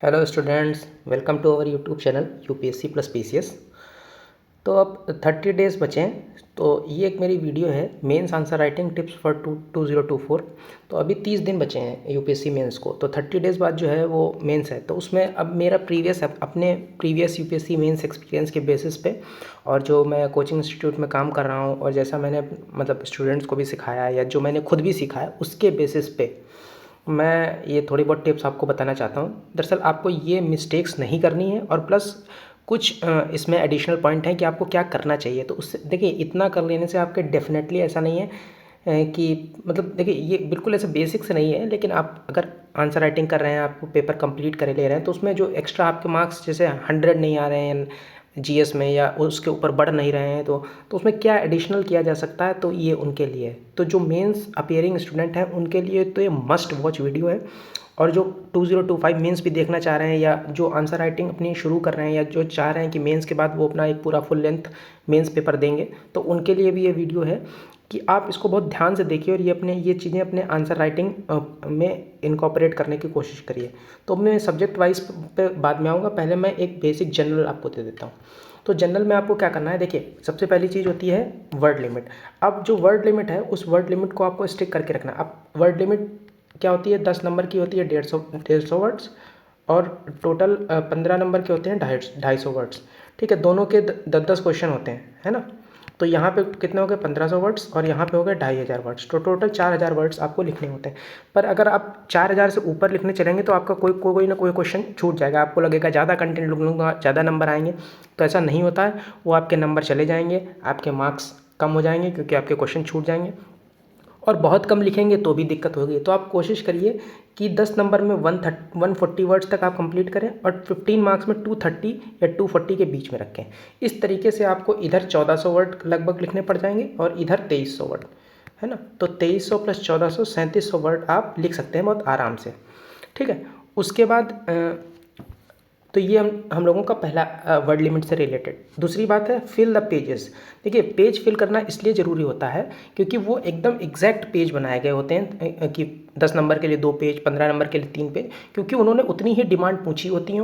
Hello students, welcome to our YouTube channel UPSC plus PCS. तो अब 30 days बचे हैं। तो ये एक मेरी वीडियो है mains answer writing tips for 2024। तो अभी 30 दिन बचे हैं यूपीएससी मेंस को। तो 30 डेज़ बाद जो है वो मेंस है। तो उसमें अब मेरा अपने प्रीवियस यूपीएससी मेंस एक्सपीरियंस के बेसिस पे और जो मैं कोचिंग इंस्टीट्यूट में काम कर रहा हूँ और जैसा मैंने मतलब स्टूडेंट्स को भी सिखाया या जो मैंने खुद भी सीखा है उसके बेसिस पे मैं ये थोड़ी बहुत टिप्स आपको बताना चाहता हूँ। दरअसल आपको ये मिस्टेक्स नहीं करनी है और प्लस कुछ इसमें एडिशनल पॉइंट हैं कि आपको क्या करना चाहिए। तो उससे देखिए, इतना कर लेने से आपके डेफिनेटली ऐसा नहीं है कि मतलब देखिए ये बिल्कुल ऐसे बेसिक से नहीं है, लेकिन आप अगर आंसर राइटिंग कर रहे हैं, आपको पेपर कंप्लीट करे ले रहे हैं, तो उसमें जो एक्स्ट्रा आपके मार्क्स जैसे 100 नहीं आ रहे हैं जीएस में या उसके ऊपर बढ़ नहीं रहे हैं, तो उसमें क्या एडिशनल किया जा सकता है, तो ये उनके लिए है। तो जो मेंस अपियरिंग स्टूडेंट हैं उनके लिए तो ये मस्ट वॉच वीडियो है। और जो 2025 मेंस भी देखना चाह रहे हैं या जो आंसर राइटिंग अपनी शुरू कर रहे हैं या जो चाह रहे हैं कि मेंस के बाद वो अपना एक पूरा फुल लेंथ मेंस पेपर देंगे, तो उनके लिए भी ये वीडियो है कि आप इसको बहुत ध्यान से देखिए और ये चीज़ें अपने आंसर राइटिंग में इनकॉर्पोरेट करने की कोशिश करिए। तो मैं सब्जेक्ट वाइज पे बाद में आऊँगा, पहले मैं एक बेसिक जनरल आपको दे देता हूँ। तो जनरल में आपको क्या करना है, देखिए सबसे पहली चीज़ होती है वर्ड लिमिट। अब जो वर्ड लिमिट है उस वर्ड लिमिट को आपको स्टिक करके रखना है। अब वर्ड लिमिट क्या होती है, 10 नंबर की होती है 150 वर्ड्स, और टोटल 15 नंबर के होते हैं 250 वर्ड्स। ठीक है, दोनों के 10-10 क्वेश्चन होते हैं, है ना। तो यहाँ पे कितने हो गए 1500 वर्ड्स और यहाँ पे हो गए 2500 वर्ड्स। तो टोटल 4000 वर्ड्स आपको लिखने होते हैं। पर अगर आप 4000 से ऊपर लिखने चलेंगे तो आपका कोई ना कोई क्वेश्चन छूट जाएगा। आपको लगेगा ज़्यादा कंटेंट लिख लूँगा, ज़्यादा नंबर आएंगे, तो ऐसा नहीं होता है। वो आपके नंबर चले जाएंगे, आपके मार्क्स कम हो जाएंगे क्योंकि आपके क्वेश्चन छूट जाएंगे। और बहुत कम लिखेंगे तो भी दिक्कत होगी। तो आप कोशिश करिए कि 10 नंबर में 140 वर्ड्स तक आप कंप्लीट करें और 15 मार्क्स में 230 या 240 के बीच में रखें। इस तरीके से आपको इधर 1400 वर्ड लगभग लिखने पड़ जाएंगे और इधर 2300 वर्ड, है ना। तो 2300 प्लस 1400 3700 वर्ड आप लिख सकते हैं बहुत आराम से। ठीक है, उसके बाद तो ये हम लोगों का पहला वर्ड लिमिट से रिलेटेड। दूसरी बात है फिल द पेजेस। देखिए, पेज फिल करना इसलिए ज़रूरी होता है क्योंकि वो एकदम एग्जैक्ट पेज बनाए गए होते हैं कि 10 नंबर के लिए 2 पेज, 15 नंबर के लिए 3 पेज, क्योंकि उन्होंने उतनी ही डिमांड पूछी होती हैं,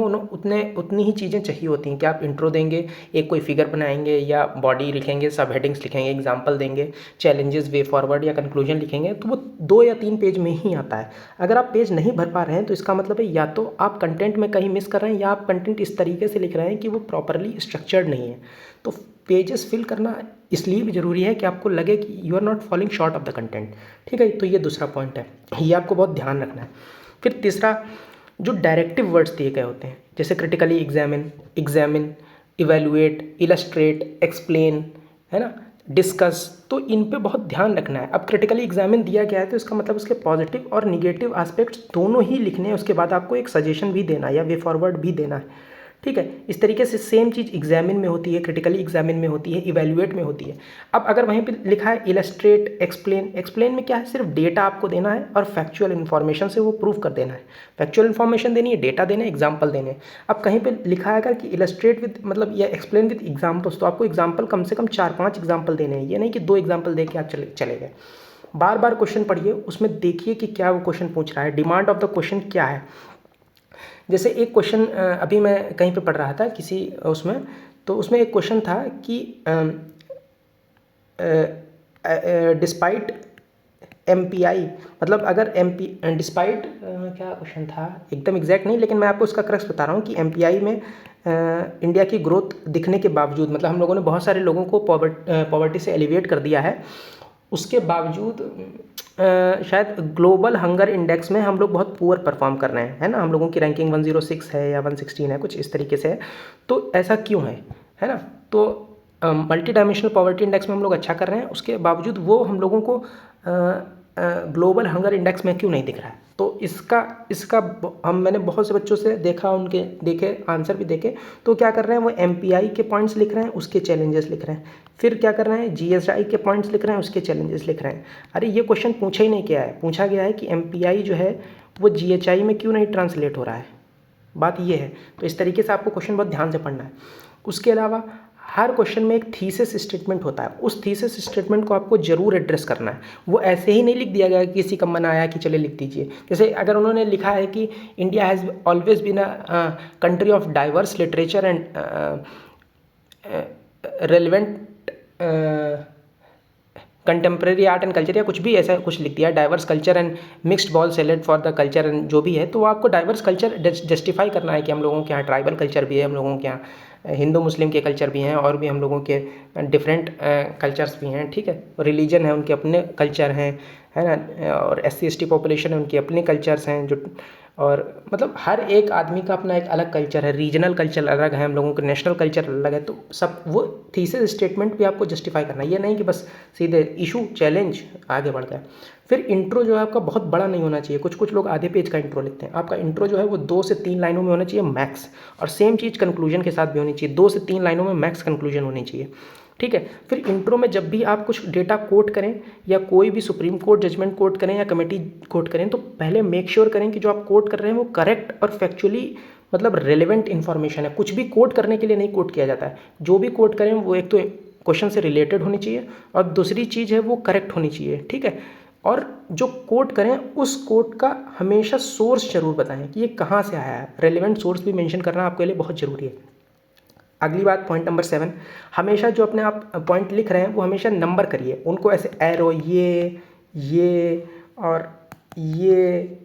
उतनी ही चीज़ें चाहिए होती हैं कि आप इंट्रो देंगे, एक कोई फिगर बनाएंगे या बॉडी लिखेंगे, सब हेडिंग्स लिखेंगे, एग्जाम्पल देंगे, चैलेंजेस, वे फॉरवर्ड या कंक्लूजन लिखेंगे, तो वो 2 या 3 पेज में ही आता है। अगर आप पेज नहीं भर पा रहे हैं तो इसका मतलब है या तो आप कंटेंट में कहीं मिस कर रहे हैं या आप कंटेंट इस तरीके से लिख रहे हैं कि वो प्रॉपरली स्ट्रक्चर्ड नहीं है। तो पेजेस फिल करना इसलिए भी ज़रूरी है कि आपको लगे कि you are not following short of the content. ठीक है, तो ये दूसरा पॉइंट है, ये आपको बहुत ध्यान रखना है। फिर तीसरा, जो डायरेक्टिव वर्ड्स दिए गए होते हैं जैसे critically examine, evaluate, illustrate, explain, है ना, डिस्कस, तो इन पे बहुत ध्यान रखना है। अब क्रिटिकली एग्जामिन दिया गया है तो इसका मतलब उसके पॉजिटिव और निगेटिव एस्पेक्ट्स दोनों ही लिखने हैं। उसके बाद आपको एक सजेशन भी देना है या वे फॉरवर्ड भी देना है। ठीक है, इस तरीके से सेम चीज़ एग्जामिन में होती है, क्रिटिकली एग्जामिन में होती है, इवैल्यूएट में होती है। अब अगर वहीं पे लिखा है इलस्ट्रेट, एक्सप्लेन में क्या है, सिर्फ डेटा आपको देना है और फैक्चुअल इन्फॉर्मेशन से वो प्रूव कर देना है। फैक्चुअल इन्फॉर्मेशन देनी है, डेटा देना है, एग्जाम्पल देने हैं। अब कहीं पे लिखा है कि इलस्ट्रेट विद मतलब या एक्सप्लेन विद एग्जाम्पल्स, तो आपको एग्जाम्पल कम से कम 4-5 एग्जाम्पल देने हैं। ये नहीं कि 2 एग्जाम्पल दे के आप चले गए। बार बार क्वेश्चन पढ़िए, उसमें देखिए कि क्या वो क्वेश्चन पूछ रहा है, डिमांड ऑफ द क्वेश्चन क्या है। जैसे एक क्वेश्चन अभी मैं कहीं पे पढ़ रहा था किसी उसमें, तो उसमें एक क्वेश्चन था कि डिस्पाइट MPI, मतलब अगर डिस्पाइट क्या क्वेश्चन था एकदम एग्जैक्ट नहीं, लेकिन मैं आपको उसका क्रक्स बता रहा हूँ कि MPI में इंडिया की ग्रोथ दिखने के बावजूद, मतलब हम लोगों ने बहुत सारे लोगों को पॉवर्टी से एलिवेट कर दिया है, उसके बावजूद शायद ग्लोबल हंगर इंडेक्स में हम लोग बहुत पुअर परफॉर्म कर रहे हैं, है ना। हम लोगों की रैंकिंग 106 है या 116 है, कुछ इस तरीके से है। तो ऐसा क्यों है ना। तो मल्टी डायमेंशनल पॉवर्टी इंडेक्स में हम लोग अच्छा कर रहे हैं, उसके बावजूद वो हम लोगों को ग्लोबल हंगर इंडेक्स में क्यों नहीं दिख रहा है। तो इसका मैंने बहुत से बच्चों से देखा, उनके देखे आंसर भी देखे, तो क्या कर रहे हैं वो MPI के पॉइंट्स लिख रहे हैं, उसके चैलेंजेस लिख रहे हैं। फिर क्या कर रहे हैं, GSI के पॉइंट्स लिख रहे हैं, उसके चैलेंजेस लिख रहे हैं। अरे ये क्वेश्चन पूछा ही नहीं गया है, पूछा गया है कि MPI जो है वो GHI में क्यों नहीं ट्रांसलेट हो रहा है, बात ये है। तो इस तरीके से आपको क्वेश्चन बहुत ध्यान से पढ़ना है। उसके अलावा हर क्वेश्चन में एक थीसिस स्टेटमेंट होता है, उस थीसिस स्टेटमेंट को आपको जरूर एड्रेस करना है। वो ऐसे ही नहीं लिख दिया गया किसी का मन आया कि चले लिख दीजिए। जैसे अगर उन्होंने लिखा है कि India has always been a country of diverse literature and relevant contemporary art and culture, या कुछ भी ऐसा कुछ लिख दिया, diverse culture and mixed ball salad for the culture and जो भी है, तो आपको डाइवर्स कल्चर जस्टिफाई करना है कि हम लोगों के यहाँ ट्राइबल कल्चर भी है, हम लोगों के यहाँ हिंदू मुस्लिम के कल्चर भी हैं, और भी हम लोगों के डिफरेंट कल्चर्स भी हैं, ठीक है। रिलीजन है, उनके अपने कल्चर हैं, है ना, और SC ST पॉपुलेशन है, उनके अपने कल्चर्स हैं जो, और मतलब हर एक आदमी का अपना एक अलग कल्चर है, रीजनल कल्चर अलग है, हम लोगों का नेशनल कल्चर अलग है। तो सब वो थीसिस स्टेटमेंट भी आपको जस्टिफाई करना है, ये नहीं कि बस सीधे इशू चैलेंज आगे बढ़ गया। फिर इंट्रो जो है आपका बहुत बड़ा नहीं होना चाहिए। कुछ कुछ लोग आधे पेज का इंट्रो लिखते हैं, आपका इंट्रो जो है वो 2 से 3 लाइनों में होना चाहिए मैक्स, और सेम चीज़ कंक्लूजन के साथ भी होनी चाहिए, 2 से 3 लाइनों में मैक्स कंक्लूजन होनी चाहिए, ठीक है। फिर इंट्रो में जब भी आप कुछ डेटा कोट करें, या कोई भी सुप्रीम कोर्ट जजमेंट कोट करें या कमेटी कोट करें, तो पहले मेक श्योर करें कि जो आप कोट कर रहे हैं वो करेक्ट और फैक्चुअली मतलब रेलेवेंट इन्फॉर्मेशन है। कुछ भी कोट करने के लिए नहीं कोट किया जाता है, जो भी कोट करें वो एक तो क्वेश्चन से रिलेटेड होनी चाहिए, और दूसरी चीज़ है वो करेक्ट होनी चाहिए, ठीक है। और जो कोट करें उस कोट का हमेशा सोर्स जरूर बताएं कि ये कहाँ से आया है, रेलेवेंट सोर्स भी मेंशन करना आपके लिए बहुत ज़रूरी है। अगली बात, पॉइंट नंबर 7, हमेशा जो अपने आप पॉइंट लिख रहे हैं वो हमेशा नंबर करिए उनको, ऐसे एरो ये और ये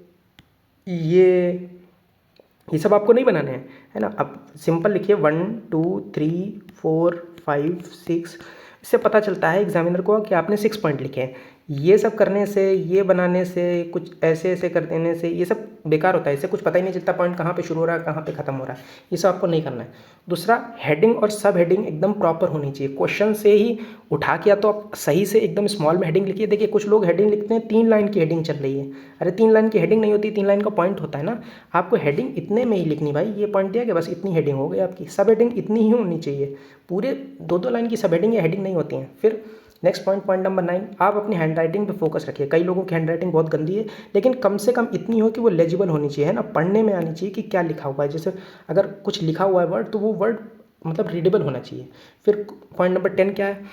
सब आपको नहीं बनाने हैं, है ना। अब सिंपल लिखिए 1 2 3 4 5 6, इससे पता चलता है एग्जामिनर को कि आपने 6 पॉइंट लिखे हैं। ये सब करने से, ये बनाने से, कुछ ऐसे ऐसे कर देने से ये सब बेकार होता है, इससे कुछ पता ही नहीं चलता पॉइंट कहाँ पे शुरू हो रहा है कहाँ पे खत्म हो रहा है, ये सब आपको नहीं करना है। दूसरा, हेडिंग और सब हेडिंग एकदम प्रॉपर होनी चाहिए। क्वेश्चन से ही उठा के या तो आप सही से एकदम स्मॉल में हेडिंग लिखिए। देखिए कुछ लोग हेडिंग लिखते हैं 3 लाइन की हेडिंग चल रही है, अरे 3 लाइन की हेडिंग नहीं होती, 3 लाइन का पॉइंट होता है ना। आपको हेडिंग इतने में ही लिखनी, भाई ये पॉइंट दिया कि बस इतनी हेडिंग हो गई आपकी, सब हेडिंग इतनी ही होनी चाहिए, पूरे 2-2 लाइन की सब हेडिंग या हेडिंग नहीं होती हैं। फिर नेक्स्ट पॉइंट नंबर 9, आप अपनी हैंड राइटिंग पे फोकस रखिए। कई लोगों की हैंड राइटिंग बहुत गंदी है, लेकिन कम से कम इतनी हो कि वो लेजिबल होनी चाहिए, है ना, पढ़ने में आनी चाहिए कि क्या लिखा हुआ है। जैसे अगर कुछ लिखा हुआ है वर्ड, तो वो वर्ड मतलब रीडेबल होना चाहिए। फिर पॉइंट नंबर 10 क्या है,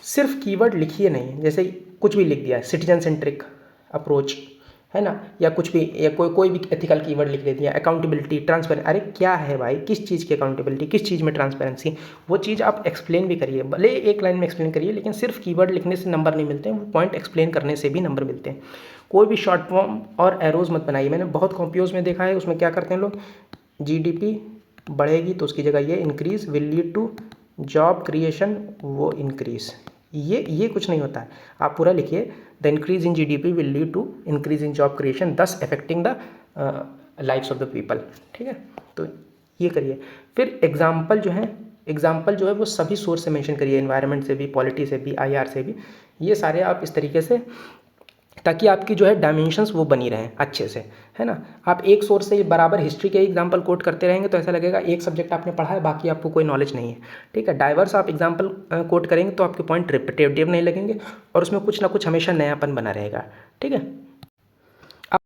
सिर्फ कीवर्ड लिखिए नहीं, जैसे कुछ भी लिख दिया, सिटीजन सेंट्रिक अप्रोच, है ना, या कुछ भी, या कोई भी एथिकल कीवर्ड लिख दे दिया, अकाउंटेबिलिटी, ट्रांसपेरेंसी। अरे क्या है भाई, किस चीज़ की अकाउंटेबिलिटी, किस चीज़ में ट्रांसपेरेंसी, वो चीज़ आप एक्सप्लेन भी करिए, भले एक लाइन में एक्सप्लेन करिए, लेकिन सिर्फ कीवर्ड लिखने से नंबर नहीं मिलते हैं, वो पॉइंट एक्सप्लेन करने से भी नंबर मिलते हैं। कोई भी शॉर्ट फॉर्म और एरोज मत बनाइए, मैंने बहुत कॉपियोज़ में देखा है, उसमें क्या करते हैं लोग, GDP बढ़ेगी तो उसकी जगह ये increase will lead to job creation, वो इंक्रीज, ये कुछ नहीं होता है। आप पूरा लिखिए, the increase in GDP will lead to increase in job creation thus affecting the lifes of the people, ठीक है। तो ये करिए। फिर एग्जाम्पल जो है वो सभी सोर्स से मेंशन करिए, एनवायरनमेंट से भी, पॉलिटी से भी, IR से भी, ये सारे आप इस तरीके से, ताकि आपकी जो है डायमेंशंस वो बनी रहें अच्छे से, है ना। आप एक सोर्स से बराबर हिस्ट्री के एग्जाम्पल कोट करते रहेंगे तो ऐसा लगेगा एक सब्जेक्ट आपने पढ़ा है, बाकी आपको कोई नॉलेज नहीं है, ठीक है। डाइवर्स आप एग्जाम्पल कोट करेंगे तो आपके पॉइंट रिपीटेटिव नहीं लगेंगे, और उसमें कुछ ना कुछ हमेशा नयापन बना रहेगा, ठीक है।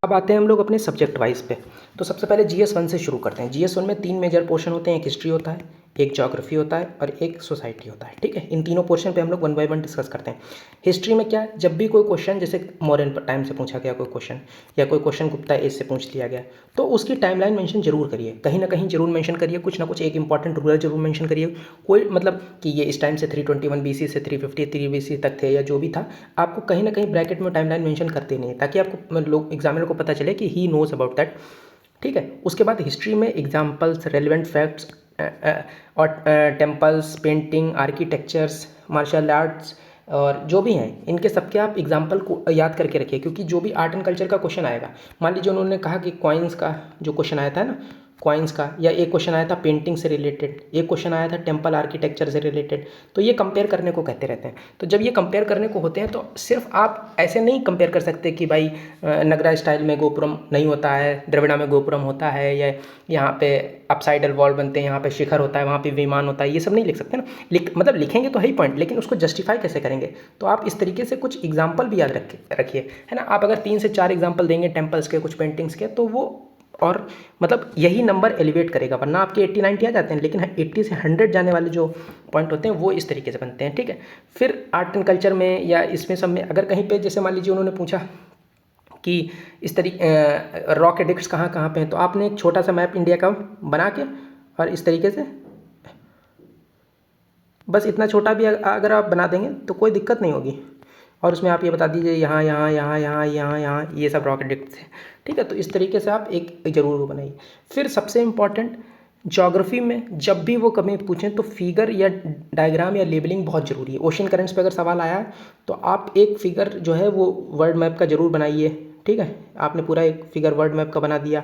अब आते हैं हम लोग अपने सब्जेक्ट वाइज पे। तो सबसे पहले GS 1 से शुरू करते हैं। GS 1 में 3 मेजर पोर्शन होते हैं, एक हिस्ट्री होता है, एक ज्योग्राफी होता है, और एक सोसाइटी होता है, ठीक है। इन तीनों पोर्शन पे हम लोग 1 बाय 1 डिस्कस करते हैं। हिस्ट्री में क्या है, जब भी कोई क्वेश्चन, जैसे मॉडर्न टाइम से पूछा गया कोई क्वेश्चन, या कोई क्वेश्चन गुप्ता एज से पूछ लिया गया, तो उसकी टाइमलाइन मेंशन जरूर करिए, कहीं ना कहीं जरूर मेंशन करिए, कुछ ना कुछ एक इंपॉर्टेंट रूरल जरूर मेंशन करिए। कोई मतलब कि ये इस टाइम से 321 BC से 353 BC तक थे, या जो भी था, आपको कहीं ना कहीं ब्रैकेट में टाइमलाइन मेंशन करते नहीं, ताकि आपको लोग एग्जामिनर को पता चले कि ही नोज अबाउट दैट, ठीक है। उसके बाद हिस्ट्री में एग्जाम्पल्स, रेलिवेंट फैक्ट्स और temples, painting, architectures, martial arts और जो भी हैं, इनके सबके आप एग्जाम्पल को याद करके रखिए, क्योंकि जो भी आर्ट एंड कल्चर का क्वेश्चन आएगा, मान लीजिए उन्होंने कहा कि कॉइन्स का जो क्वेश्चन आया था ना, कॉइन्स का, या एक क्वेश्चन आया था पेंटिंग से रिलेटेड, एक क्वेश्चन आया था टेम्पल आर्किटेक्चर से रिलेटेड, तो ये कंपेयर करने को कहते रहते हैं। तो जब ये कंपेयर करने को होते हैं तो सिर्फ आप ऐसे नहीं कंपेयर कर सकते कि भाई नगरा स्टाइल में गोपुरम नहीं होता है, द्रविड़ा में गोपुरम होता है, या यहाँ पे अपसाइडल वॉल बनते हैं, यहाँ पे शिखर होता है, वहाँ पे विमान होता है, ये सब नहीं लिख सकते ना। मतलब लिखेंगे तो है ही पॉइंट, लेकिन उसको जस्टिफाई कैसे करेंगे, तो आप इस तरीके से कुछ एग्जाम्पल भी याद रखिए, है ना। आप अगर 3 से 4 एग्जाम्पल देंगे टेम्पल्स के, कुछ पेंटिंग्स के, तो वो और मतलब यही नंबर एलिवेट करेगा, वरना आपके 80 90 आ जाते हैं, लेकिन 80 से 100 जाने वाले जो पॉइंट होते हैं वो इस तरीके से बनते हैं, ठीक है। फिर आर्ट एंड कल्चर में या इसमें सब में अगर कहीं पे जैसे मान लीजिए उन्होंने पूछा कि इस तरीके रॉक एडिक्ट्स कहाँ कहाँ पे हैं, तो आपने एक छोटा सा मैप इंडिया का बना के और इस तरीके से बस इतना छोटा भी अगर आप बना देंगे तो कोई दिक्कत नहीं होगी, और उसमें आप ये बता दीजिए यहाँ यहाँ यहाँ यहाँ यहाँ यहाँ ये सब रॉक एडिक्ट्स हैं, ठीक है। तो इस तरीके से आप एक ज़रूर बनाइए। फिर सबसे इम्पॉर्टेंट, ज्योग्राफी में जब भी वो कभी पूछें तो फिगर या डायग्राम या लेबलिंग बहुत ज़रूरी है। ओशन करेंट्स पे अगर सवाल आया है तो आप एक फिगर जो है वो वर्ल्ड मैप का ज़रूर बनाइए, ठीक है। आपने पूरा एक फिगर वर्ल्ड मैप का बना दिया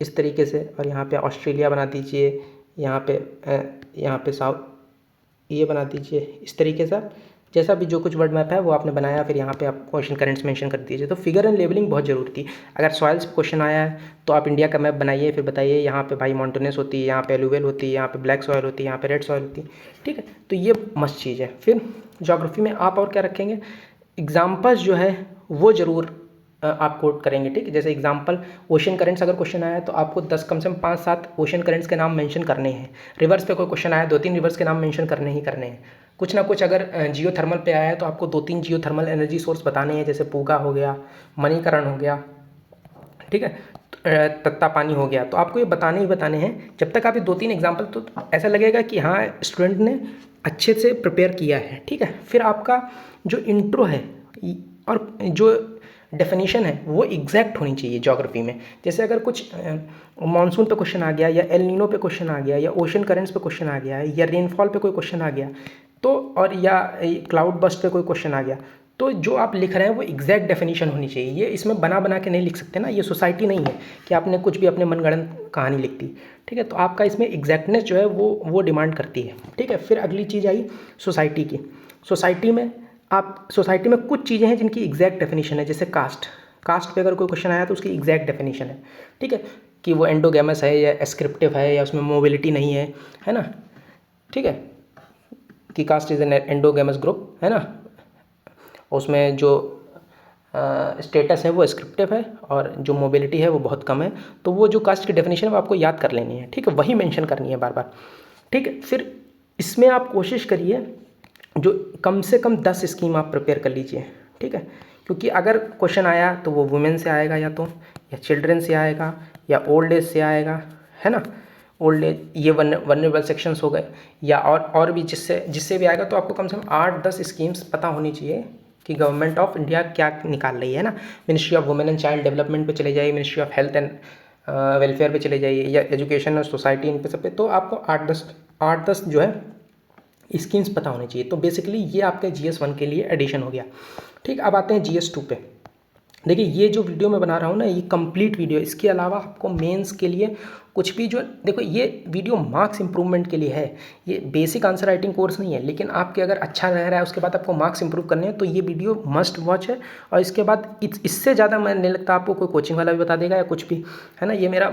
इस तरीके से, और यहाँ पे ऑस्ट्रेलिया बना दीजिए, यहाँ पे साउथ ये बना दीजिए, इस तरीके से जैसा भी जो कुछ वर्ल्ड मैप है वो आपने बनाया, फिर यहाँ पे आप ओशन करेंट्स मेंशन कर दीजिए। तो फिगर एंड लेबलिंग बहुत ज़रूरी थी। अगर सॉइल्स पे क्वेश्चन आया है तो आप इंडिया का मैप बनाइए, फिर बताइए यहाँ पे भाई माउंटेनस होती है, यहाँ पे एलुवियल होती है, यहाँ पे ब्लैक सॉइल होती है, यहाँ पे रेड सॉइल होती है, ठीक है। तो ये मस्त चीज़ है। फिर ज्योग्राफी में आप और क्या रखेंगे, एग्जाम्पल्स जो है वो ज़रूर आप कोट करेंगे, ठीक है। जैसे एग्जांपल ओशन करंट्स अगर क्वेश्चन आया तो आपको 10 कम से कम 5-7 ओशन करंट्स के नाम मेंशन करने हैं। रिवर्स पे कोई क्वेश्चन आया 2-3 रिवर्स के नाम मेंशन करने ही करने हैं। कुछ ना कुछ अगर जियो थर्मल पे आया है तो आपको 2-3 जियो थर्मल एनर्जी सोर्स बताने हैं, जैसे पूगा हो गया, मणिकरण हो गया, ठीक है, तत्ता पानी हो गया। तो आपको ये बताने ही बताने हैं। जब तक आप ये 2-3 एग्जाम्पल, तो ऐसा लगेगा कि हाँ स्टूडेंट ने अच्छे से प्रिपेयर किया है, ठीक है। फिर आपका जो इंट्रो है और जो डेफिनेशन है वो एग्जैक्ट होनी चाहिए ज्योग्राफी में। जैसे अगर कुछ मानसून पे क्वेश्चन आ गया, या एल नीनो पे क्वेश्चन आ गया, या ओशन करेंट्स पे क्वेश्चन आ गया, या रेनफॉल पे कोई क्वेश्चन आ गया, तो और या क्लाउड बस्ट पे कोई क्वेश्चन आ गया, तो जो आप लिख रहे हैं वो एग्जैक्ट डेफिनेशन होनी चाहिए। ये इसमें बना बना के नहीं लिख सकते ना, ये सोसाइटी नहीं है कि आपने कुछ भी अपने मनगढ़ंत कहानी लिख दी, ठीक है। तो आपका इसमें एग्जैक्टनेस जो है वो डिमांड करती है, ठीक है। फिर अगली चीज़ आई सोसाइटी की। सोसाइटी में कुछ चीज़ें हैं जिनकी एग्जैक्ट डेफिनेशन है, जैसे कास्ट पे अगर कोई क्वेश्चन आया तो उसकी एग्जैक्ट डेफिनेशन है, ठीक है, कि वो एंडोगेमस है या एस्क्रिप्टिव है, या उसमें मोबिलिटी नहीं है ना, ठीक है, कि cast is an endogamous group, है ना, उसमें जो स्टेटस है वो एस्क्रिप्टिव है और जो मोबिलिटी है वो बहुत कम है। तो वो जो कास्ट की डेफिनेशन है वो आपको याद कर लेनी है, ठीक है, वही मेंशन करनी है बार बार, ठीक है। फिर इसमें आप कोशिश करिए जो कम से कम 10 स्कीम आप प्रिपेयर कर लीजिए, ठीक है, क्योंकि अगर क्वेश्चन आया तो वो वुमेन से आएगा, या चिल्ड्रन से आएगा, या ओल्ड एज से आएगा, है ना। ओल्ड एज ये वनरेबल सेक्शंस हो गए, या और भी जिससे भी आएगा। तो आपको कम से कम 8-10 स्कीम्स पता होनी चाहिए कि गवर्नमेंट ऑफ इंडिया क्या निकाल रही है ना। Ministry of women and child development पे चले जाइए, ministry of health and welfare पे चले जाइए, या एजुकेशन और सोसाइटी, इन पे सब पे। तो आपको 8-10 जो है स्कीम्स पता होनी चाहिए। तो बेसिकली ये आपके GS1 के लिए एडिशन हो गया, ठीक। अब आते हैं GS2 पे। देखिए ये जो वीडियो मैं बना रहा हूँ ना, ये कंप्लीट वीडियो, इसके अलावा आपको मेंस के लिए कुछ भी जो देखो ये वीडियो मार्क्स इंप्रूवमेंट के लिए है, ये बेसिक आंसर राइटिंग कोर्स नहीं है, लेकिन आपके अगर अच्छा रह रहा है उसके बाद आपको मार्क्स इंप्रूव करने हैं तो ये वीडियो मस्ट वॉच है। और इसके बाद इससे ज़्यादा मैं नहीं लगता आपको कोई कोचिंग वाला भी बता देगा या कुछ भी, है ना। ये मेरा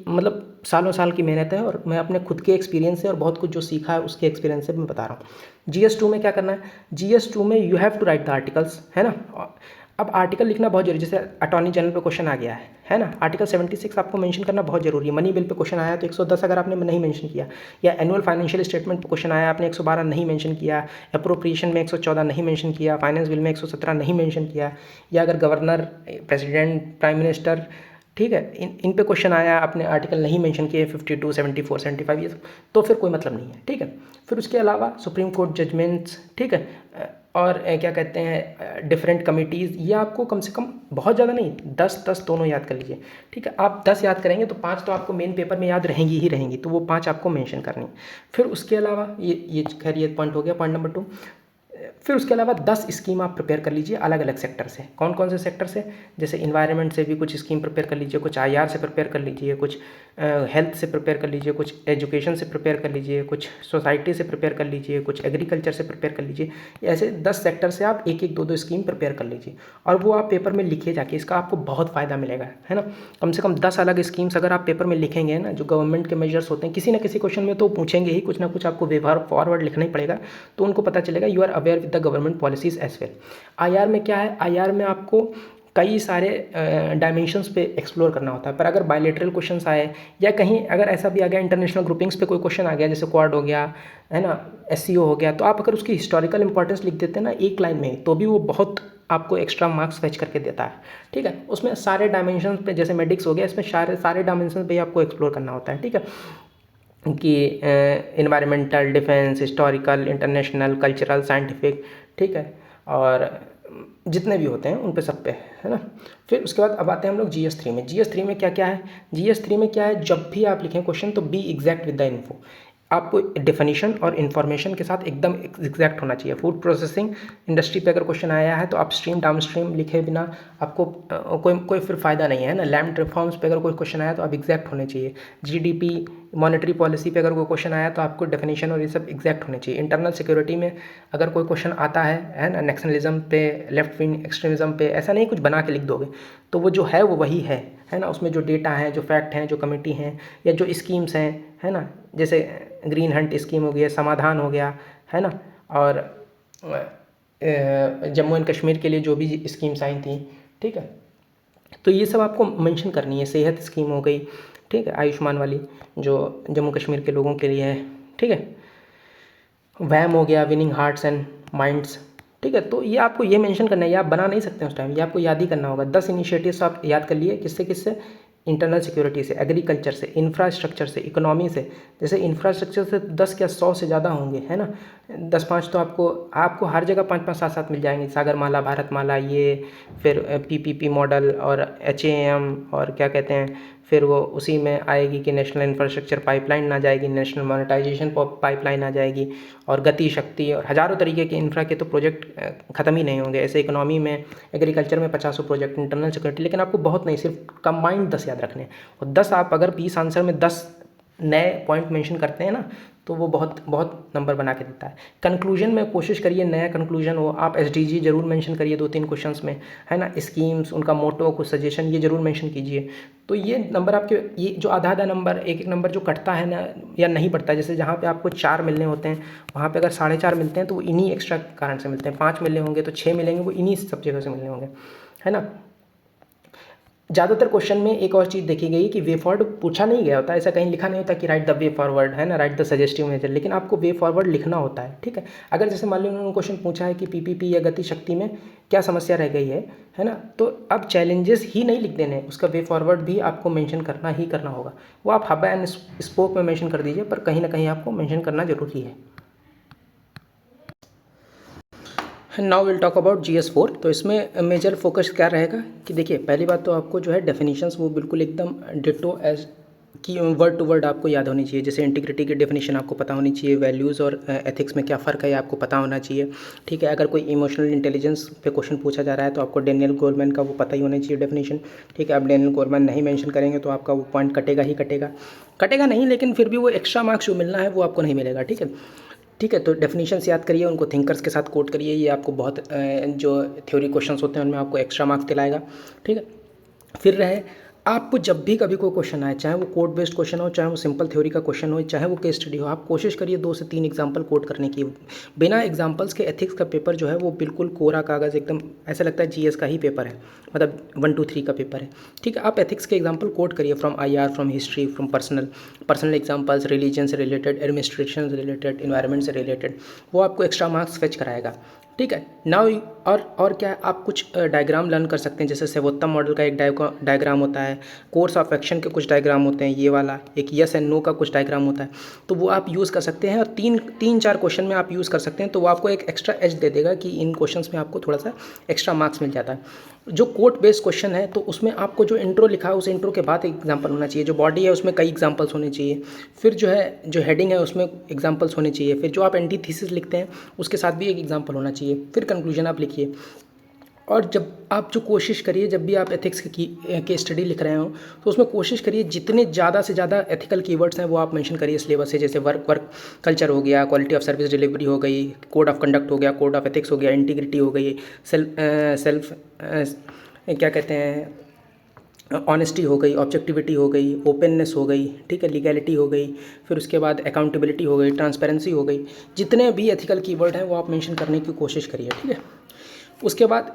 मतलब सालों साल की मेहनत है, और मैं अपने खुद के एक्सपीरियंस से और बहुत कुछ जो सीखा है उसके एक्सपीरियंस से मैं बता रहा हूँ। GS2 में क्या करना है, GS2 में you have to write the articles, है ना। अब आर्टिकल लिखना बहुत जरूरी, जैसे अटॉर्नी जनरल पे क्वेश्चन आ गया है ना, आर्टिकल 76 आपको मेंशन करना बहुत जरूरी है। मनी बिल पे क्वेश्चन आया तो 110 अगर आपने नहीं मेंशन किया, या एनुअल फाइनेंशियल स्टेटमेंट पे क्वेश्चन आया आपने 112 नहीं मेंशन किया, अप्रोप्रिएशन में 114 नहीं मेंशन किया, फाइनेंस बिल में 117 नहीं मेंशन किया, या अगर गवर्नर, प्रेसिडेंट, प्राइम मिनिस्टर, ठीक है, इन पे क्वेश्चन आया आपने आर्टिकल नहीं मेंशन किए 52, 74, 75 ये सब, तो फिर कोई मतलब नहीं है, ठीक है। फिर उसके अलावा सुप्रीम कोर्ट जजमेंट्स, ठीक है, और क्या कहते हैं डिफरेंट कमिटीज़, ये आपको कम से कम बहुत ज़्यादा नहीं 10 दोनों याद कर लीजिए, ठीक है। आप 10 याद करेंगे तो 5 तो आपको मेन पेपर में याद रहेंगी ही रहेंगी, तो वो 5 आपको मेंशन करनी। फिर उसके अलावा ये खैर ये पॉइंट हो गया, पॉइंट नंबर 2। फिर उसके अलावा 10 स्कीम आप प्रिपेयर कर लीजिए अलग अलग सेक्टर से। कौन कौन से सेक्टर से, जैसे इन्वायरमेंट से भी कुछ स्कीम प्रिपेयर कर लीजिए, कुछ IR से प्रिपेयर कर लीजिए, कुछ हेल्थ से प्रिपेयर कर लीजिए, कुछ एजुकेशन से प्रिपेयर कर लीजिए, कुछ सोसाइटी से प्रिपेयर कर लीजिए, कुछ एग्रीकल्चर से प्रिपेयर कर लीजिए। ऐसे 10 सेक्टर से आप 1-1, 2-2 स्कीम प्रिपेयर कर लीजिए, और वो आप पेपर में लिखे जाके, इसका आपको बहुत फ़ायदा मिलेगा, है ना। कम से कम 10 अलग स्कीम्स अगर आप पेपर में लिखेंगे ना, जो गवर्नमेंट के मेजर्स होते हैं, किसी ना किसी क्वेश्चन में तो पूछेंगे ही, कुछ ना कुछ आपको व्यवहार फॉरवर्ड लिखना ही पड़ेगा, तो उनको पता चलेगा you are aware with the government policies as well. IR में क्या है, IR में आपको कई सारे डायमेंशंस पे एक्सप्लोर करना होता है। पर अगर बायलैटरल क्वेश्चंस आए या कहीं अगर ऐसा भी आ गया इंटरनेशनल ग्रुपिंग्स पे कोई क्वेश्चन आ गया, जैसे क्वाड हो गया, है ना, एससीओ हो गया, तो आप अगर उसकी हिस्टोरिकल इंपॉर्टेंस लिख देते हैं ना एक लाइन में, तो भी वो बहुत आपको एक्स्ट्रा मार्क्स फेच करके देता है। ठीक है, उसमें सारे डायमेंशन पे, जैसे मेडिक्स हो गया, इसमें सारे डायमेंशन पे आपको एक्सप्लोर करना होता है। ठीक है, कि environmental, defence, historical, international, cultural, scientific, ठीक है, और जितने भी होते हैं उन पे सब पे, है ना। फिर उसके बाद अब आते हैं हम लोग GS3 में। GS3 में क्या क्या है? GS3 में क्या है, जब भी आप लिखें क्वेश्चन तो be exact with the info. आपको डेफिनेशन और इन्फॉर्मेशन के साथ एकदम एग्जैक्ट होना चाहिए। फूड प्रोसेसिंग इंडस्ट्री पे अगर क्वेश्चन आया है तो आप स्ट्रीम डाउन स्ट्रीम लिखे बिना आपको कोई फिर फ़ायदा नहीं है ना। लैंड रिफॉर्म्स पे अगर कोई क्वेश्चन आया तो आप एग्जैक्ट होने चाहिए। GDP, मॉनेटरी पॉलिसी पे अगर कोई क्वेश्चन आया तो आपको डेफिनेशन और ये सब एग्जैक्ट होने चाहिए। इंटरनल सिक्योरिटी में अगर कोई क्वेश्चन आता है ना, नेशनलिज्म पे, लेफ्ट विंग एक्सट्रीमिज्म पे, ऐसा नहीं कुछ बना के लिख दोगे, तो वो जो है वो वही है ना। उसमें जो डेटा है, जो फैक्ट हैं, जो कमिटी हैं, या जो स्कीम्स हैं, है ना, जैसे ग्रीन हंट स्कीम हो गया, समाधान हो गया, है ना, और जम्मू एंड कश्मीर के लिए जो भी स्कीम्स आई थी, ठीक है, तो ये सब आपको मेंशन करनी है। सेहत स्कीम हो गई, ठीक है, आयुष्मान वाली जो जम्मू कश्मीर के लोगों के लिए है, ठीक है, वैम हो गया, विनिंग हार्ट्स एंड माइंड्स, ठीक है। तो ये आपको ये मेंशन करना है, ये आप बना नहीं सकते उस टाइम, ये आपको याद ही करना होगा। 10 इनिशिएटिव्स आप याद कर लिए, किससे किससे, इंटरनल सिक्योरिटी से, एग्रीकल्चर से, इंफ्रास्ट्रक्चर से, इकोनॉमी से। जैसे इंफ्रास्ट्रक्चर से 10 या 100 से ज़्यादा होंगे, है ना। 10-5 तो आपको हर जगह 5-5 7-7 मिल जाएंगे। सागरमाला, भारतमाला, ये फिर PPP मॉडल और HAM, और क्या कहते हैं, फिर वो उसी में आएगी कि नेशनल इंफ्रास्ट्रक्चर पाइपलाइन ना जाएगी, नेशनल मोनेटाइजेशन पाइपलाइन आ जाएगी, और गति शक्ति, और हज़ारों तरीके के इंफ्रा के तो प्रोजेक्ट ख़त्म ही नहीं होंगे। ऐसे इकोनॉमी में, एग्रीकल्चर में 50 प्रोजेक्ट, इंटरनल सिक्योरिटी, लेकिन आपको बहुत नहीं, सिर्फ कंबाइंड 10 याद रखने हैं। और 10 आप अगर 20 आंसर में 10 नए पॉइंट मेंशन करते हैं ना, तो वो बहुत बहुत नंबर बना के देता है। कंक्लूजन में कोशिश करिए नया कंक्लूजन हो, आप SDG जरूर मेंशन करिए 2-3 क्वेश्चंस में, है ना। स्कीम्स, उनका मोटो, कुछ सजेशन, ये जरूर मेंशन कीजिए। तो ये नंबर आपके, ये जो आधा नंबर, एक नंबर जो कटता है ना या नहीं पड़ता है, जैसे जहाँ पे आपको 4 मिलने होते हैं, वहाँ पे अगर 4.5 मिलते हैं तो वो इन्हीं एक्स्ट्रा कारण से मिलते हैं। 5 मिलने होंगे तो 6 मिलेंगे, वो इन्हीं सब जगह से मिलने होंगे, है ना। ज़्यादातर क्वेश्चन में एक और चीज़ देखी गई कि वे फॉरवर्ड पूछा नहीं गया होता, ऐसा कहीं लिखा नहीं होता कि राइट द वे फॉरवर्ड, है ना, राइट द सजेस्टिव मेजर, लेकिन आपको वे फॉरवर्ड लिखना होता है, ठीक है। अगर जैसे मान लो उन्होंने क्वेश्चन पूछा है कि PPP या गति शक्ति में क्या समस्या रह गई है ना, तो अब चैलेंजेस ही नहीं लिख देने, उसका वे फॉरवर्ड भी आपको मेंशन करना ही करना होगा। वो आप हब एंड स्पोक में मेंशन कर दीजिए, पर कहीं ना कहीं आपको मेंशन करना जरूरी है। Now will talk about GS4। तो इसमें मेजर फोकस क्या रहेगा कि देखिए, पहली बात तो आपको जो है डेफिनेशंस वो बिल्कुल एकदम डिटो एज कि वर्ड टू वर्ड आपको याद होनी चाहिए। जैसे इंटीग्रिटी की डेफिनेशन आपको पता होनी चाहिए, वैल्यूज़ और एथिक्स में क्या फ़र्क है आपको पता होना चाहिए, ठीक है। अगर कोई इमोशनल इंटेलिजेंस पे क्वेश्चन पूछा जा रहा है तो आपको डेनियल गोलमैन का वो पता ही होना चाहिए डेफिनेशन, ठीक है। आप डेनियल गोलमैन नहीं मेंशन करेंगे तो आपका वो पॉइंट कटेगा ही कटेगा नहीं, लेकिन फिर भी वो एक्स्ट्रा मार्क्स जो मिलना है वो आपको नहीं मिलेगा, ठीक है। ठीक है, तो डेफिनेशंस याद करिए, उनको थिंकर्स के साथ कोट करिए, ये आपको बहुत जो थ्योरी क्वेश्चंस होते हैं उनमें आपको एक्स्ट्रा मार्क्स दिलाएगा, ठीक है। फिर रहे, आपको जब भी कभी कोई क्वेश्चन आए, चाहे वो कोड बेस्ड क्वेश्चन हो, चाहे वो सिंपल थ्योरी का क्वेश्चन हो, चाहे वो केस स्टडी हो, आप कोशिश करिए 2 से 3 एग्जांपल कोट करने की। बिना एग्जांपल्स के एथिक्स का पेपर जो है वो बिल्कुल कोरा कागज़, एकदम ऐसा लगता है GS का ही पेपर है, मतलब 1 2 3 का पेपर है, ठीक है। आप एथिक्स के एग्जाम्पल कोट करिए from IR, from history, from personal examples, religion से रिलेटेड, एडमिनिस्ट्रेशन से रिलेटेड, इन्वायरमेंट से रिलेटेड, वो आपको एक्स्ट्रा मार्क्स फेच कराएगा, ठीक है। नाउ और क्या है, आप कुछ डायग्राम लर्न कर सकते हैं। जैसे सेवोत्तम मॉडल का एक डायग्राम होता है, कोर्स ऑफ एक्शन के कुछ डायग्राम होते हैं, ये वाला एक यस एंड नो का कुछ डायग्राम होता है, तो वो आप यूज़ कर सकते हैं। और 3-4 क्वेश्चन में आप यूज़ कर सकते हैं, तो वो आपको एक एक्स्ट्रा एज दे देगा कि इन क्वेश्चंस में आपको थोड़ा सा एक्स्ट्रा मार्क्स मिल जाता है। जो कोट बेस्ड क्वेश्चन है तो उसमें आपको जो इंट्रो लिखा है उस इंट्रो के बाद एक एग्जाम्पल होना चाहिए, जो बॉडी है उसमें कई एग्जाम्पल्स होने चाहिए, फिर जो हेडिंग है उसमें एग्जाम्पल्स होने चाहिए, फिर जो आप एंटीथीसिस लिखते हैं उसके साथ भी एक एग्जाम्पल होना चाहिए, फिर कंक्लूजन आप लिखिए। और जब आप जो कोशिश करिए, जब भी आप एथिक्स की स्टडी लिख रहे हो तो उसमें कोशिश करिए जितने ज़्यादा से ज़्यादा एथिकल कीवर्ड्स हैं वो आप मेंशन करिए सिलेबस से। जैसे वर्क कल्चर हो गया, क्वालिटी ऑफ सर्विस डिलीवरी हो गई, कोड ऑफ कंडक्ट हो गया, कोड ऑफ एथिक्स हो गया, इंटीग्रिटी हो गई, सेल्फ क्या कहते हैं, ऑनेस्टी हो गई, ऑब्जेक्टिविटी हो गई, ओपननेस हो गई, ठीक है, लीगैलिटी हो गई, फिर उसके बाद अकाउंटेबिलिटी हो गई, ट्रांसपेरेंसी हो गई। जितने भी एथिकल कीवर्ड हैं वो आप मेंशन करने की कोशिश करिए, ठीक है। उसके बाद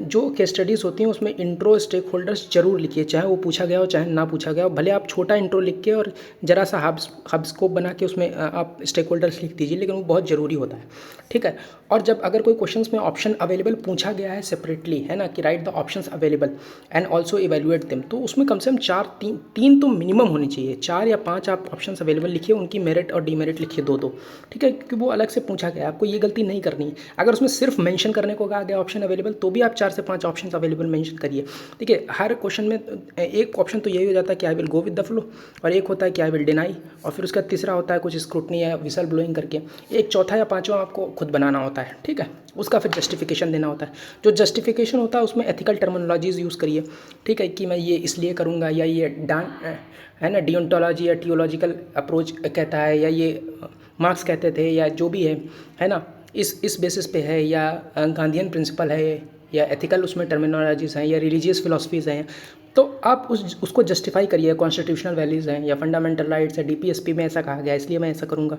जो केस स्टडीज़ होती हैं उसमें इंट्रो स्टेक होल्डर्स जरूर लिखिए, चाहे वो पूछा गया हो चाहे ना पूछा गया हो। भले आप छोटा इंट्रो लिख के और ज़रा सा हब स्कोप बना के उसमें आप स्टेक होल्डर्स लिख दीजिए, लेकिन वो बहुत ज़रूरी होता है, ठीक है। और जब अगर कोई क्वेश्चंस में ऑप्शन अवेलेबल पूछा गया है सेपरेटली, है ना, कि right the options available and also evaluate them, तो उसमें कम से कम तीन तो मिनिमम होनी चाहिए। 4 या 5 आप ऑप्शंस अवेलेबल लिखिए, उनकी मेरिट और डीमेरिट लिखिए दो, ठीक है, क्योंकि वो अलग से पूछा गया है, आपको ये गलती नहीं करनी है। अगर उसमें सिर्फ मेंशन करने को कहा गया ऑप्शन अवेलेबल, तो भी आप 4 से 5 ऑप्शन अवेलेबल मेंशन करिए, ठीक है। हर क्वेश्चन में एक ऑप्शन तो यही हो जाता है कि I will go with the flow, और एक होता है कि आई विल डिनाई, और फिर उसका तीसरा होता है कुछ स्क्रूटनी या विसल ब्लोइंग करके, एक चौथा या पाँचवा आपको खुद बनाना होता है, ठीक है। उसका फिर जस्टिफिकेशन देना होता है। जो जस्टिफिकेशन होता है उसमें एथिकल टर्मिनोलॉजीज़ यूज़ करिए, ठीक है, कि मैं ये इसलिए करूँगा, या ये है ना डियोंटोलॉजी या टियोलॉजिकल अप्रोच कहता है, या ये मार्क्स कहते थे, या जो भी है ना, इस बेसिस पे है, या गांधीयन प्रिंसिपल है, या एथिकल उसमें टर्मिनोलॉजीज़ हैं, या रिलीजियस फिलॉसफीज़ हैं। तो आप उसको जस्टिफाई करिए, कॉन्स्टिट्यूशनल वैल्यूज़ हैं या फंडामेंटल राइट्स है, डीपीएसपी में ऐसा कहा गया इसलिए मैं ऐसा करूँगा।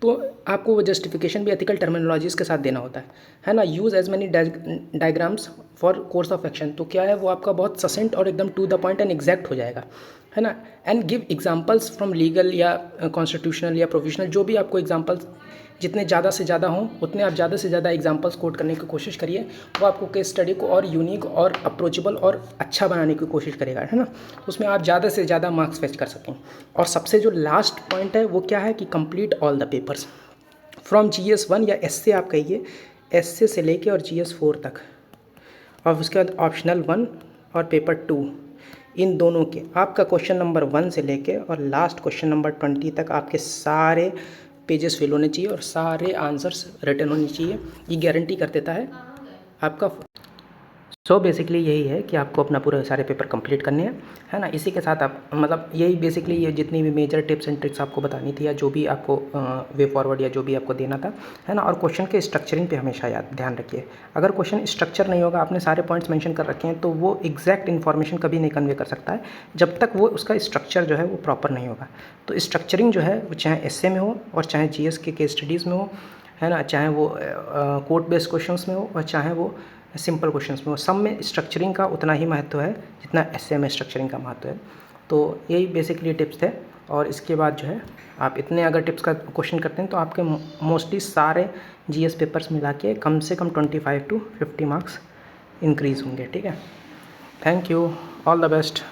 तो आपको वो जस्टिफिकेशन भी एथिकल टर्मिनोलॉजीज़ के साथ देना होता है ना। Use as many diagrams for course of action, तो क्या है वो आपका बहुत ससेंट और एकदम to the point and exact हो जाएगा, है ना। And give examples from legal या कॉन्स्टिट्यूशनल या प्रोफेशनल, जो भी आपको एग्जांपल्स जितने ज़्यादा से ज़्यादा हों उतने आप ज़्यादा से ज़्यादा एग्जांपल्स कोट करने की कोशिश करिए। वो आपको केस स्टडी को और यूनिक और अप्रोचेबल और अच्छा बनाने की कोशिश करेगा, है ना। उसमें आप ज़्यादा से ज़्यादा मार्क्स फेच कर सकें। और सबसे जो लास्ट पॉइंट है वो क्या है कि complete all the papers from GS 1 या एसए आप कहिए, एसए से लेके और GS 4 तक, और उसके बाद ऑप्शनल 1 और पेपर 2, इन दोनों के आपका क्वेश्चन नंबर 1 से लेके और लास्ट क्वेश्चन नंबर 20 तक आपके सारे पेजेस फिल होने चाहिए और सारे आंसर्स रिटन होने चाहिए। ये गारंटी कर देता है आपका। सो बेसिकली यही है कि आपको अपना पूरे सारे पेपर कंप्लीट करने हैं, है ना। इसी के साथ आप मतलब यही बेसिकली ये जितनी भी मेजर टिप्स एंड ट्रिक्स आपको बतानी थी, या जो भी आपको वे फॉरवर्ड या जो भी आपको देना था, है ना। और क्वेश्चन के स्ट्रक्चरिंग पे हमेशा ध्यान रखिए। अगर क्वेश्चन स्ट्रक्चर नहीं होगा, आपने सारे पॉइंट्स मेंशन कर रखे हैं, तो वो एग्जैक्ट इन्फॉर्मेशन कभी नहीं कन्वे कर सकता है जब तक वो उसका स्ट्रक्चर जो है वो प्रॉपर नहीं होगा। तो स्ट्रक्चरिंग जो है वो चाहे एसए में हो और चाहे GS के केस स्टडीज़ में हो, है ना, चाहे वो कोर्ट बेस्ड क्वेश्चंस में हो और चाहे वो सिंपल क्वेश्चंस में हो, सब में स्ट्रक्चरिंग का उतना ही महत्व है जितना एसए में स्ट्रक्चरिंग का महत्व है। तो यही बेसिकली टिप्स थे। और इसके बाद जो है आप इतने अगर टिप्स का क्वेश्चन करते हैं तो आपके मोस्टली सारे GS पेपर्स मिला के कम से कम 25 to 50 मार्क्स इंक्रीज़ होंगे, ठीक है। Thank you, all the best.